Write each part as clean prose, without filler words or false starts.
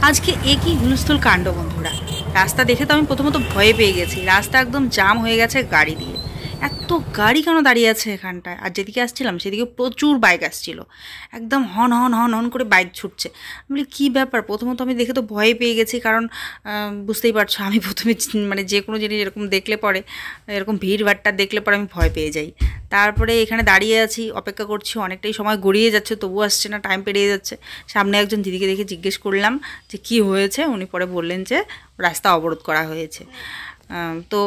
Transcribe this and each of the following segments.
আজকে একই হুলস্থুল কাণ্ড বন্ধুরা। রাস্তা দেখে তো আমি প্রথমত ভয়ে পেয়ে গেছি। রাস্তা একদম জাম হয়ে গেছে গাড়ি দিয়ে। এত গাড়ি কেন দাঁড়িয়ে আছে এখানটায়? আর যেদিকে আসছিলাম সেদিকে প্রচুর বাইক আসছিল, একদম হন হন হন হন করে বাইক ছুটছে। আমি বলি কী ব্যাপার? প্রথমত আমি দেখে তো ভয়ে পেয়ে গেছি, কারণ বুঝতেই পারছো আমি প্রথমে মানে যে কোনো জিনিস এরকম দেখলে পরে, এরকম ভিড়ভাট্টা দেখলে পরে আমি ভয় পেয়ে যাই। তারপরে এখানে দাঁড়িয়ে আছি, অপেক্ষা করছি, অনেকটাই সময় গড়িয়ে যাচ্ছে, তবু আসছে না, টাইম পেরিয়ে যাচ্ছে। সামনে একজন দিদিকে দেখে জিজ্ঞেস করলাম যে কী হয়েছে। উনি পরে বললেন যে রাস্তা অবরোধ করা হয়েছে। তো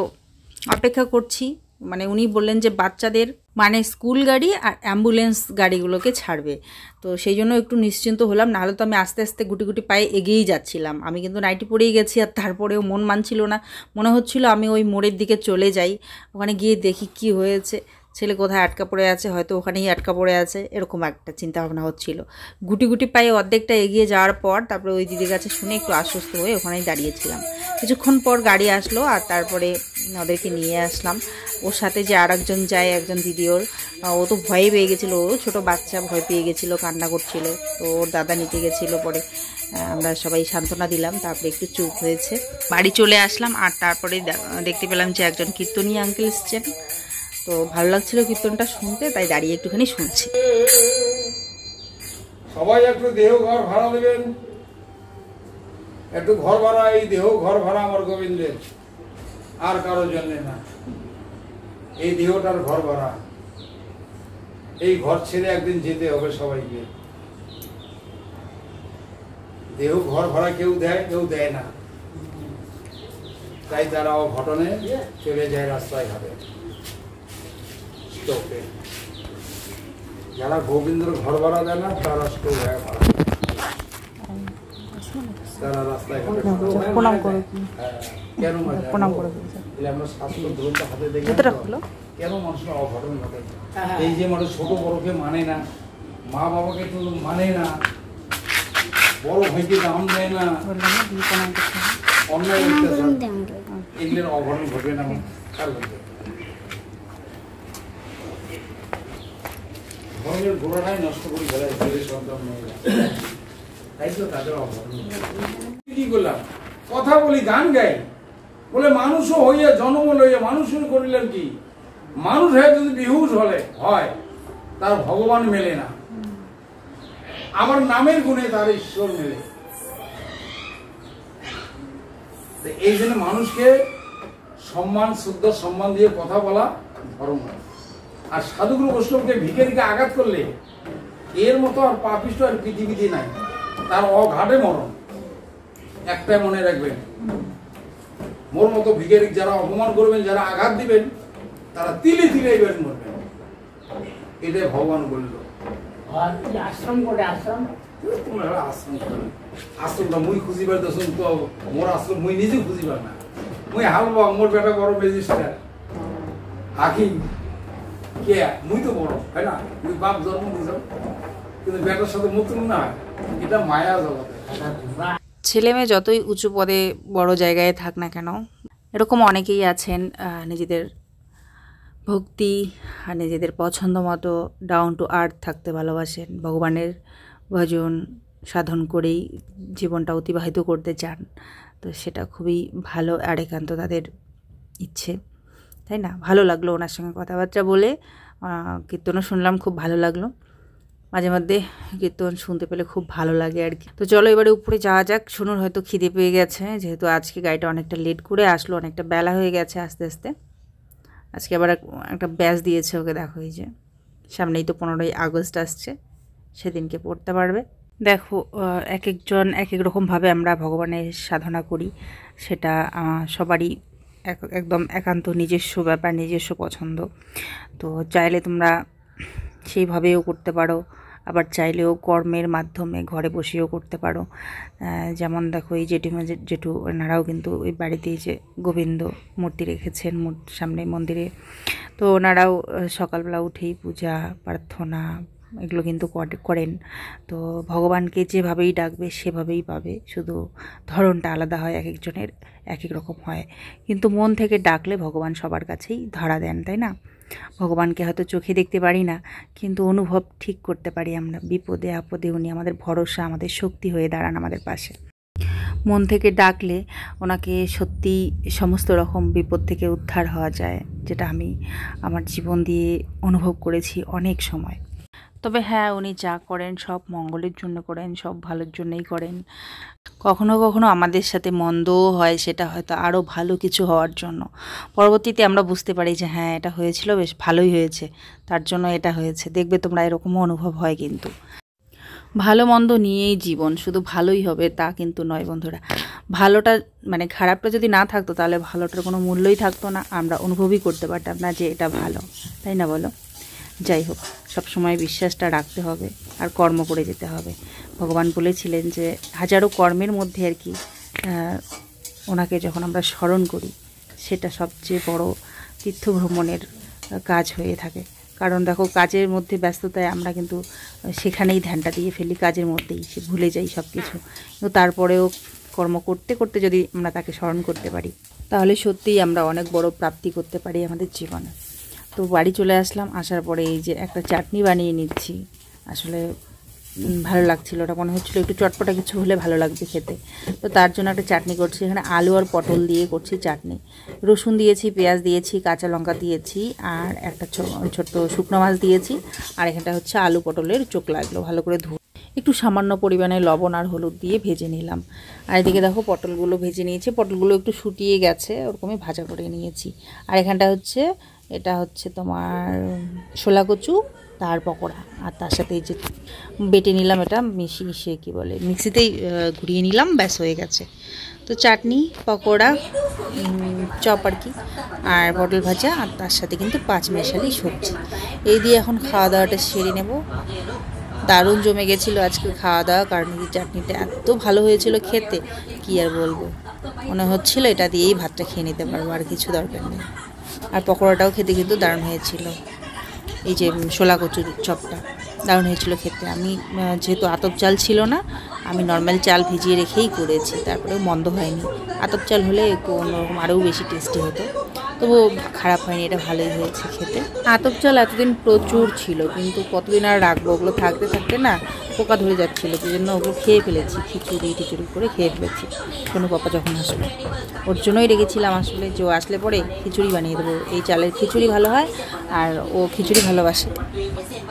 অপেক্ষা করছি, মানে উনি বললেন যে বাচ্চাদের মানে স্কুল গাড়ি আর অ্যাম্বুলেন্স গাড়িগুলোকে ছাড়বে। তো সেই জন্য একটু নিশ্চিন্ত হলাম, নাহলে তো আমি আস্তে আস্তে গুটি গুটি পায়ে এগিয়েই যাচ্ছিলাম। আমি কিন্তু নাইটি পরেই গেছি, আর তারপরেও মন মানছিল না। মনে হচ্ছিল আমি ওই মোড়ের দিকে চলে যাই, ওখানে গিয়ে দেখি কি হয়েছে, ছেলে কোথায় আটকা পড়ে আছে, হয়তো ওখানেই আটকা পড়ে আছে, এরকম একটা চিন্তাভাবনা হচ্ছিল। গুটি গুটি পায়ে অর্ধেকটা এগিয়ে যাওয়ার পর তারপরে ওই দিদির কাছে শুনে একটু আশ্বস্ত হয়ে ওখানেই দাঁড়িয়েছিলাম। কিছুক্ষণ পর গাড়ি আসলো, আর তারপরে ওদেরকে নিয়ে আসলাম। ওর সাথে যে আর একজন যায়, একজন দিদি, ও তো ভয়ে পেয়ে গেছিলো, ও ছোটো বাচ্চা, ভয় পেয়ে গেছিলো, কান্না করছিল। তো ওর দাদা নিতে গেছিলো, পরে আমরা সবাই সান্ত্বনা দিলাম, তারপরে একটু চুপ হয়েছে, বাড়ি চলে আসলাম। আর তারপরে দেখতে পেলাম যে একজন কীর্তনী আঙ্কেল এসছেন। তো ভালো লাগছিল কীর্তনটা শুনতে, তাই দাঁড়িয়ে একটুখানি শুনছি। সবাই একটু দেহ ঘর ভাড়া দেবেন, একটু ঘর ভাড়া, এই দেহ ঘর ভাড়া আমার গোবিন্দের, আর কারোর জন্য না। এই দেহটার ঘর ভাড়া, এই ঘর ছেড়ে একদিন যেতে হবে সবাইকে। দেহ ঘর ভাড়া কেউ দেয়, কেউ দেয় না, তাই তারা অঘটনে চলে যায় রাস্তায় ঘাটে। যারা গোবিন্দর ঘর ভাড়া দেয় না তারা স্টোভ ভাড়া, তারা রাস্তায় ঘাটে প্রণাম করে। কেন প্রণাম করে আমরা শাস্ত্র গ্রন্থ হাতে দেখি কেন মানুষের অঘটন ঘটে। এই যে মানুষ ছোট বড়কে মানে না, মা বাবাকে তো মানে না, বড় ভাইকে দাম দেয় না, অন্যায় এগুলোর অঘটন ঘটবে না কার ঘটবে? ধর্মের গোড়াটাই নষ্ট করে ফেলায় ছেলে সন্তান মেয়েরা, তাই তো তাদের অঘটন। কি করলাম? কথা বলি, গান গাই, বলে মানুষও হইয়া জন্ম লইয়া মানুষের করিলেন কি? মানুষ হয়ে যদি বিহুষ হলে হয়, তার ভগবান মেলে না, আবার নামের গুণে তার ঈশ্বর মেলে। এই জন্য মানুষকে সম্মান, শুদ্ধ সম্মান দিয়ে কথা বলা ধর্ম। আর সাধুগুরু বৈষ্ণবকে ভিখারিকে আঘাত করলে এর মতো আর পাপিষ্ট আর পৃথিবীতে নাই, তার অঘাটে মরণ। একটাই মনে রাখবেন, মোর মতো ভিখারিক যারা অপমান করবেন, যারা আঘাত দিবেন, তারা তিলে তিলে এবার মরবেন। এটাই ভগবান বলল। আশ্রম করে আশ্রম, তোমরা আশ্রম করবে, আশ্রমটা মুই খুঁজিবার দোষণ তো মোর আশ্রম মুই নিজে খুঁজিবার না। মুই হালবা, মোর বেটা বড় ম্যাজিস্ট্রেট, হাকিম, কে মুই তো বড়, তাই না? মুই বাপ জন্ম দিলাম, কিন্তু বেটার সাথে মতন না, এটা মায়া জগতে। ছেলে মেয়ে যতই উঁচু পদে বড় জায়গায় থাক না কেন, এরকম অনেকেই আছেন নিজেদের ভক্তি আর নিজেদের পছন্দ মতো ডাউন টু আর্থ থাকতে ভালোবাসেন, ভগবানের ভজন সাধন করেই জীবনটা অতিবাহিত করতে চান। তো সেটা খুবই ভালো, আর একান্ত তাদের ইচ্ছে, তাই না? ভালো লাগলো ওনার সঙ্গে কথাবার্তা বলে, কীর্তনও শুনলাম, খুব ভালো লাগলো। মাঝে মধ্যে কীর্তন শুনতে পেলে খুব ভালো লাগে আর কি। তো চলো এবারে উপরে যাওয়া যাক। শুনুর হয়তো খিদে পেয়ে গেছে, যেহেতু আজকে গাড়িটা অনেকটা লেট করে আসলো, অনেকটা বেলা হয়ে গেছে আস্তে আস্তে। আজকে আবার একটা ব্যাচ দিয়েছে ওকে, দেখো এই যে সামনেই তো 15ই আগস্ট আসছে, সেদিনকে পড়তে পারবে। দেখো এক একজন এক এক রকমভাবে আমরা ভগবানের সাধনা করি, সেটা সবারই একদম একান্ত নিজস্ব ব্যাপার, নিজস্ব পছন্দ। তো চাইলে তোমরা সেইভাবেও করতে পারো, আবার চাইলেও কর্মের মাধ্যমে ঘরে বসেও করতে পারো। যেমন দেখো এই জেঠু ওনারাও কিন্তু ওই বাড়িতেই যে গোবিন্দ মূর্তি রেখেছেন সামনে মন্দিরে, তো ওনারাও সকালবেলা উঠেই পূজা প্রার্থনা এগুলো কিন্তু করেন। তো ভগবানকে যেভাবেই ডাকবে সেভাবেই পাবে, শুধু ধরনটা আলাদা হয়, এক একজনের এক এক রকম হয়। কিন্তু মন থেকে ডাকলে ভগবান সবার কাছেই ধরা দেন, তাই না? ভগবানকে হয়তো চোখে দেখতে পারি না, কিন্তু অনুভব ঠিক করতে পারি আমরা। বিপদে আপদে উনি আমাদের ভরসা, আমাদের শক্তি হয়ে দাঁড়ান আমাদের পাশে। মন থেকে ডাকলে ওনাকে সত্যি সমস্ত রকম বিপদ থেকে উদ্ধার হওয়া যায়, যেটা আমি আমার জীবন দিয়ে অনুভব করেছি অনেক সময়। তবে হ্যাঁ, উনি যা করেন সব মঙ্গলের জন্য করেন, সব ভালোর জন্যই করেন। কখনো কখনো আমাদের সাথে মন্দও হয়, সেটা হয়তো আরও ভালো কিছু হওয়ার জন্য। পরবর্তীতে আমরা বুঝতে পারি যে হ্যাঁ, এটা হয়েছিল বেশ ভালোই হয়েছে, তার জন্য এটা হয়েছে। দেখবে তোমরা এরকমও অনুভব হয় কিন্তু। ভালো মন্দ নিয়েই জীবন, শুধু ভালোই হবে তা কিন্তু নয় বন্ধুরা। ভালোটা মানে খারাপটা যদি না থাকতো তাহলে ভালোটার কোনো মূল্যই থাকতো না, আমরা অনুভবই করতে পারতাম না যে এটা ভালো, তাই না বলো? যাই হোক, সবসময় বিশ্বাসটা রাখতে হবে আর কর্ম করে যেতে হবে। ভগবান বলেছিলেন যে হাজারো কর্মের মধ্যে আর কি ওনাকে যখন আমরা স্মরণ করি সেটা সবচেয়ে বড় তীর্থভ্রমণের কাজ হয়ে থাকে। কারণ দেখো, কাজের মধ্যে ব্যস্ততায় আমরা কিন্তু সেখানেই ধ্যানটা দিয়ে ফেলি, কাজের মধ্যেই সে ভুলে যাই সব কিছু। কিন্তু তারপরেও কর্ম করতে করতে যদি আমরা তাকে স্মরণ করতে পারি তাহলে সত্যিই আমরা অনেক বড় প্রাপ্তি করতে পারি আমাদের জীবনে। তো বাড়ি চলে আসলাম, আসার পরে এই যে একটা চাটনি বানিয়ে নিচ্ছি। আসলে ভালো লাগছিল, ওটা মনে হচ্ছিলো একটু চটপটা কিছু হলে ভালো লাগবে খেতে। তো তার জন্য একটা চাটনি করছি। এখানে আলু আর পটল দিয়ে করছি চাটনি। রসুন দিয়েছি, পেঁয়াজ দিয়েছি, কাঁচা লঙ্কা দিয়েছি, আর একটা ছোট্ট শুকনো মাছ দিয়েছি। আর এখানটা হচ্ছে আলু পটলের চোখলা, এগুলো ভালো করে ধুয়ে একটু সামান্য পরিমাণে লবণ আর হলুদ দিয়ে ভেজে নিলাম। আর এদিকে দেখো পটলগুলো ভেজে নিয়েছি, পটলগুলো একটু শুটিয়ে গেছে, ওরকমই ভাজা করে নিয়েছি। আর এখানটা হচ্ছে এটা হচ্ছে তোমার শোলা কচু তার পকোড়া, আর তার সাথে এই যে বেটে নিলাম, এটা মিশিয়ে কী বলে মিক্সিতেই ঘুরিয়ে নিলাম, ব্যাস হয়ে গেছে। তো চাটনি, পকোড়া, চপ আর কি, আর পটল ভাজা, আর তার সাথে কিন্তু পাঁচমেশালি সবজি। এই দিয়ে এখন খাওয়া দাওয়াটা সেরে নেব। দারুণ জমে গেছিলো আজকে খাওয়া দাওয়া, কারণ এই চাটনিটা এত ভালো হয়েছিল খেতে, কি আর বলবো। মনে হচ্ছিল এটা দিয়েই ভাতটা খেয়ে নিতে পারবো, আর কিছু দরকার নেই। আর পকোড়াটাও খেতে কিন্তু দারুণ হয়েছিল। এই যে শোলা কচুর চপটা দারুণ হয়েছিল খেতে। আমি যেহেতু আতপ চাল ছিল না, আমি নর্মাল চাল ভিজিয়ে রেখেই করেছি, তারপরেও মন্দ হয়নি। আতপ চাল হলে একটু অন্যরকম আরও বেশি টেস্টি হতো, তবুও খারাপ হয়নি, এটা ভালোই হয়েছে খেতে। আতপ চাল এতদিন প্রচুর ছিল, কিন্তু কতদিন আর রাখবো, ওগুলো থাকতে থাকতে না পোকা ধরে যাচ্ছিলো, সেই জন্য ওগুলো খেয়ে ফেলেছি, খিচুড়ি করে খেয়ে ফেলেছি। সোনু পাপা যখন আসলো ওর জন্যই রেখেছিলাম আসলে, যে ও আসলে পরে খিচুড়ি বানিয়ে দেবো। এই চালের খিচুড়ি ভালো হয় আর ও খিচুড়ি ভালোবাসে,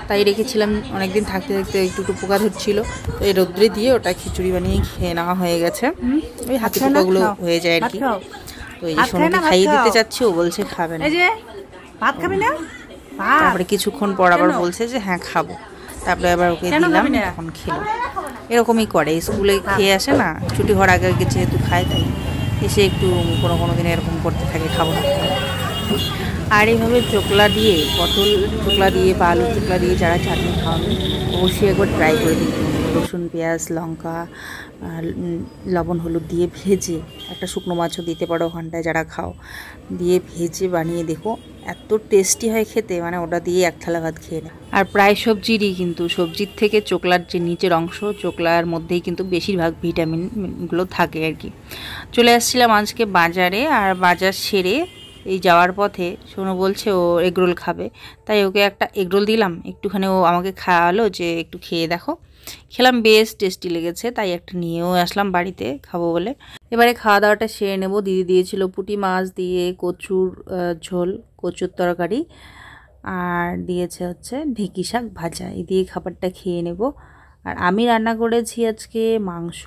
তাই রেখেছিলাম। অনেকদিন থাকতে থাকতে একটু পোকা ধরছিলো, তো এই রোদ্রে দিয়ে ওটা খিচুড়ি বানিয়ে খেয়ে নেওয়া হয়ে গেছে। ওই হাতে পোকাগুলো হয়ে যায় আর কি। তো এই যে সোনুকে খাইয়ে দিতে চাচ্ছি, ও বলছে খাবে না। ভাত খাবি না? তারপরে কিছুক্ষণ পর আবার বলছে যে হ্যাঁ খাবো, তারপরে আবার ওকে দিলাম, তখন খেলো। এরকমই করে, স্কুলে খেয়ে আসে না, ছুটি হওয়ার আগে আগে যেহেতু খায়, তাই এসে একটু কোনো দিন এরকম করতে থাকে, খাবো না। আর এইভাবে চোকলা দিয়ে, পটল চোকলা দিয়ে বা আলু চোকলা দিয়ে যারা চাটনি খাওয়াবে অবশ্যই একবার ট্রাই করে দিন। রসুন, পেঁয়াজ, লঙ্কা, লবণ, হলুদ দিয়ে ভেজে, একটা শুকনো মাছও দিতে পারো ওখানটায় যারা খাও, দিয়ে ভেজে বানিয়ে দেখো, এত টেস্টি হয় খেতে, মানে ওটা দিয়ে এক থালা ভাত খেয়ে নেয়। আর প্রায় সবজিরই কিন্তু, সবজির থেকে চোকলার যে নিচের অংশ, চোকলার মধ্যেই কিন্তু বেশিরভাগ ভিটামিনগুলো থাকে আর কি। চলে আসছিলাম আজকে বাজারে, আর বাজার সেরে এই যাওয়ার পথে সোনু বলছে ও এগরোল খাবে, তাই ওকে একটা এগরোল দিলাম। একটুখানি ও আমাকে খাওয়ালো যে একটু খেয়ে দেখো। খেলাম, বেশ টেস্টি লেগেছে, তাই একটা নিয়েও আসলাম বাড়িতে খাবো বলে। এবারে খাওয়া দাওয়াটা সেরে নেব। দিদি দিয়েছিল পুঁটি মাছ দিয়ে কচুর ঝোল, কচুর তরকারি, আর দিয়েছে হচ্ছে ঢেঁকি শাক ভাজা। এই দিয়ে খাবারটা খেয়ে নেব। আর আমি রান্না করেছি আজকে মাংস,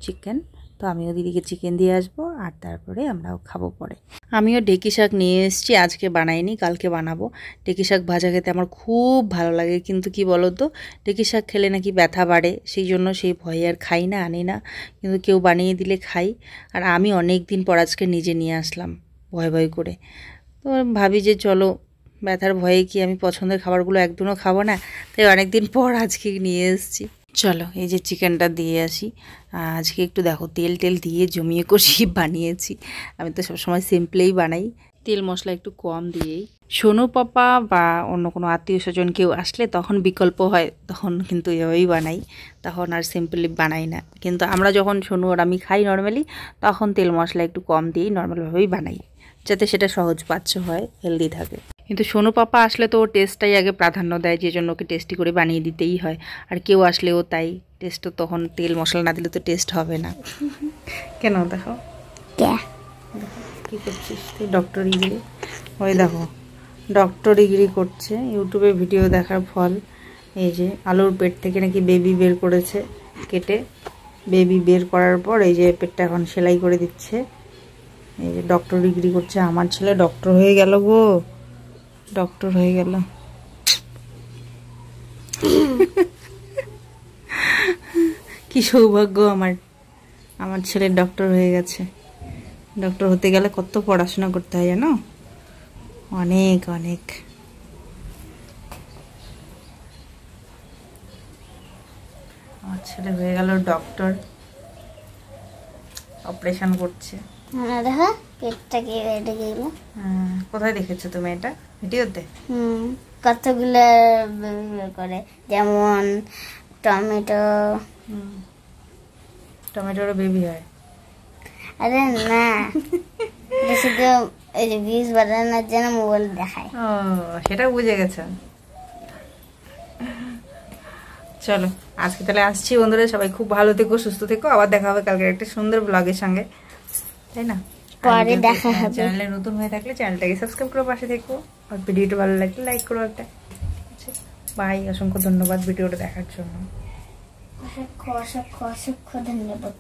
চিকেন। তো আমিও দিদিকে চিকেন দিয়ে আসবো, আর তারপরে আমরাও খাবো পরে। আমিও ঢেঁকি শাক নিয়ে এসেছি, আজকে বানাইনি, কালকে বানাবো। ঢেঁকি শাক ভাজা খেতে আমার খুব ভালো লাগে, কিন্তু কি বলো তো, ঢেঁকি শাক খেলে নাকি ব্যথা বাড়ে, সেই জন্য সেই ভয়ে আর খাই না, আনি না। কিন্তু কেউ বানিয়ে দিলে খাই। আর আমি অনেক দিন পর আজকে নিজে নিয়ে আসলাম ভয় করে। তো ভাবি যে চলো, ব্যথার ভয়ে কি আমি পছন্দের খাবারগুলো একদিনও খাবো না, তাই অনেক দিন পর আজকে নিয়ে এসেছি। চলো এই যে চিকেনটা দিয়ে আসি। আজকে একটু দেখো তেল দিয়ে জমিয়ে কষিয়ে বানিয়েছি। আমি তো সবসময় সিম্পলেই বানাই, তেল মশলা একটু কম দিয়েই। সোনু পাপা বা অন্য কোনো আত্মীয় স্বজন কেউ আসলে তখন বিকল্প হয়, তখন কিন্তু এভাবেই বানাই, তখন আর সিম্পলি বানাই না। কিন্তু আমরা যখন সোনু আর আমি খাই নর্মালি, তখন তেল মশলা একটু কম দিয়েই নর্মালভাবেই বানাই, যাতে সেটা সহজ পাচ্য হয়, হেলদি থাকে। কিন্তু সোনু পাপা আসলে তো ওর টেস্টটাই আগে প্রাধান্য দেয়, যে জন্য ওকে টেস্টি করে বানিয়ে দিতেই হয়। আর কেউ আসলেও তাই, টেস্টও তখন তেল মশলা না দিলে তো টেস্ট হবে না। কেন দেখো কি করছিস তুই? ডক্টর ডিগ্রি, ওই দেখো ডক্টর ডিগ্রি করছে, ইউটিউবে ভিডিও দেখার ফল। এই যে আলুর পেট থেকে নাকি বেবি বের করেছে কেটে, বেবি বের করার পর এই যে পেটটা এখন সেলাই করে দিচ্ছে। এই যে ডক্টর ডিগ্রি করছে, আমার ছেলে ডক্টর হয়ে গেল গো, ডক্টর হয়ে গেল। কি সৌভাগ্য আমার, আমার ছেলে ডক্টর হয়ে গেছে। ডক্টর হতে গেলে কত পড়াশোনা করতে হয় জানো, অনেক অনেক। আমার ছেলে হয়ে গেল ডক্টর, অপারেশন করছে। দেখো পেটটা কি কেটে গেল। কোথায় দেখেছো তুমি এটা? ভিডিওতে? কতগুলো বের করে, যেমন টমেটো। টমেটোরও বেবি হয়? আরে না, এটা শুধু এই যে বীজ বানানোর জন্য মোবাইল দেখায়। ও সেটা বুঝে গেছো। চলো আজকে তাহলে আসছি বন্ধুরা, সবাই খুব ভালো থেকো, সুস্থ থেকো, আবার দেখা হবে কালকে একটা সুন্দর ব্লগের সঙ্গে, তাই না? পরে দেখা হবে। চ্যানেলে নতুন হয়ে থাকলে চ্যানেলটাকে সাবস্ক্রাইব করে পাশে থেকো, আর ভিডিওটা ভালো লাগলে লাইক করো একটা। বাই, অসংখ্য ধন্যবাদ ভিডিওটা দেখার জন্য। অসংখ্য অসংখ্য অসংখ্য ধন্যবাদ।